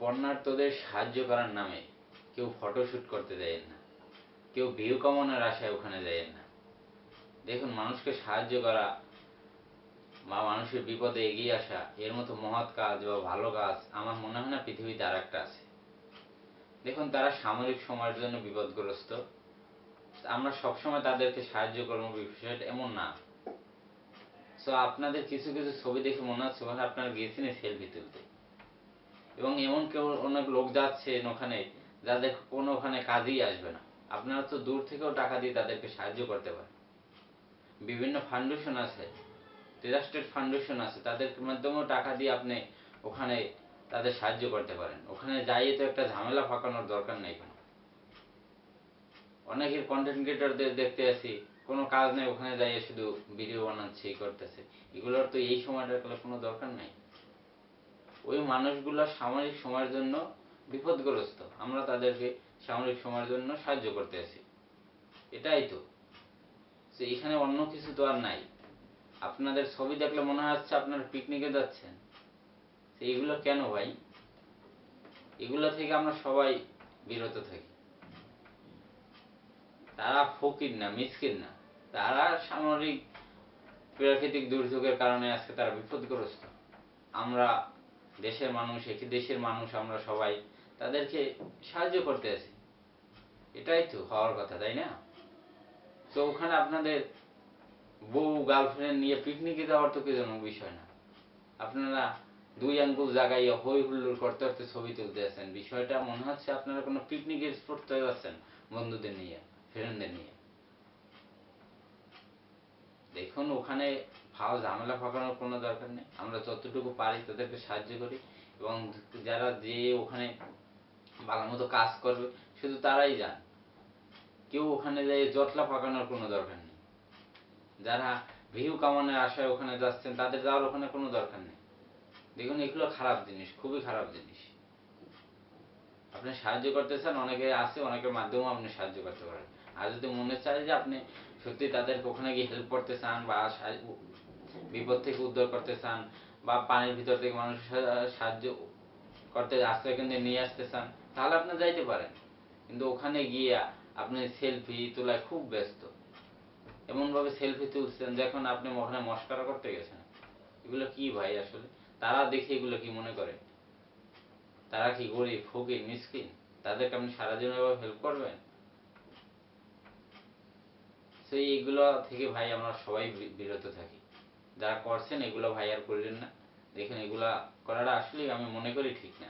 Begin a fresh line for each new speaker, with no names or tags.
বন্যার্তদের সাহায্য করার নামে কেউ ফটোশুট করতে দেয় না, কেউ ভিউ কামানোর আশায় ওখানে যায় না। দেখুন, মানুষকে সাহায্য করা বা মানুষের বিপদে এগিয়ে আসা, এর মতো মহৎ কাজ বা ভালো কাজ আমার মনে হয় না পৃথিবীতে আর একটা আছে। দেখুন, তারা সাময়িক সময়ের জন্য বিপদগ্রস্ত, আমরা সবসময় তাদেরকে সাহায্য করবো বিষয়টা এমন না। সো আপনাদের কিছু কিছু ছবি দেখে মনে হচ্ছে ওখানে আপনারা গিয়েছেন সেলফি তুলতে, এবং এমন কেউ অনেক লোক যাচ্ছেন ওখানে যাদের কোনো ওখানে কাজেই আসবে না। আপনারা তো দূর থেকেও টাকা দিয়ে তাদেরকে সাহায্য করতে পারেন। বিভিন্ন ফাউন্ডেশন আছে, ট্রাস্টেড ফাউন্ডেশন আছে, তাদের মাধ্যমেও টাকা দিয়ে আপনি ওখানে তাদের সাহায্য করতে পারেন। ওখানে যাইয়ে তো একটা ঝামেলা ফাঁকানোর দরকার নেই কোনো। অনেকের কন্টেন্ট ক্রিয়েটরদের দেখতে আসি কোনো কাজ নেই, ওখানে যাইয়ে শুধু ভিডিও বানাচ্ছে, এই করতেছে। এগুলোর তো এই সময়টার কোনো দরকার নাই। ওই মানুষগুলো সাময়িক সময়ের জন্য বিপদগ্রস্ত, আমরা তাদেরকে সাময়িক সময়ের জন্য সাহায্য করতে আসি, এটাই তো। এখানে অন্য কিছু তো আর নাই। আপনাদের ছবি দেখলে মনে হচ্ছে আপনারা পিকনিকে যাচ্ছেন। এইগুলো কেন ভাই? এগুলো থেকে আমরা সবাই বিরত থাকি। তারা ফকির না, মিসকিন না, তারা সামরিক প্রাকৃতিক দুর্যোগের কারণে আজকে তারা বিপদগ্রস্ত। আমরা দেশের মানুষ, একই দেশের মানুষ, আমরা সবাই তাদেরকে সাহায্য করতে আছি, এটাই তো হওয়ার কথা, তাই না? তো ওখানে আপনাদের বউ গার্লফ্রেন্ড নিয়ে পিকনিকে যাওয়ার তো কি জন্য বিষয় না। আপনারা দুই আঙ্গুল জাগাইয়া হই হুল্লোড় করতে করতে ছবি তুলতে আছেন, বিষয়টা মনে হচ্ছে আপনারা কোনো পিকনিকের স্পটে যাচ্ছেন বন্ধুদের নিয়ে, ফ্রেন্ডদের নিয়ে। দেখুন, ওখানে ফাও ঝামেলা ফাঁকানোর কোনো দরকার নেই। আমরা যতটুকু পারি তাদেরকে সাহায্য করি, এবং যারা যে ওখানে ভালো মতো কাজ করবে শুধু তারাই যান। কেউ ওখানে যেয়ে জটলা ফাঁকানোর কোনো দরকার নেই। যারা ভিউ কামানোর আশায় ওখানে যাচ্ছেন তাদের যাওয়ার ওখানে কোনো দরকার নেই। দেখুন, এগুলো খারাপ জিনিস, খুবই খারাপ জিনিস। আপনি সাহায্য করতে চান, অনেকে আছে, অনেকের মাধ্যমেও আপনি সাহায্য করতে পারেন। আর যদি মনে চায় যে আপনি সত্যি তাদেরকে ওখানে গিয়ে হেল্প করতে চান, বা বিপদ থেকে উদ্ধার করতে চান, বা পানির ভিতর থেকে মানুষের সাহায্য করতে আশ্রয় কেন্দ্রে নিয়ে আসতে চান, তাহলে আপনি যাইতে পারেন। কিন্তু ওখানে গিয়ে আপনি সেলফি তোলায় খুব ব্যস্ত, এমন ভাবে সেলফি তুলছেন যখন আপনি ওখানে মস্করা করতে গেছেন। এগুলো কি ভাই আসলে? তারা দেখে এগুলো কি মনে করে? তারা কি গরিব, ফকির, মিসকিন? তাদেরকে আপনি সারাদিন এভাবে হেল্প করবেন? সেই এইগুলো থেকে ভাই আমরা সবাই বিরত থাকি। যারা করছেন এগুলো ভাই আর করলেন না। দেখেন, এগুলা করাটা আসলে আমি মনে করি ঠিক না।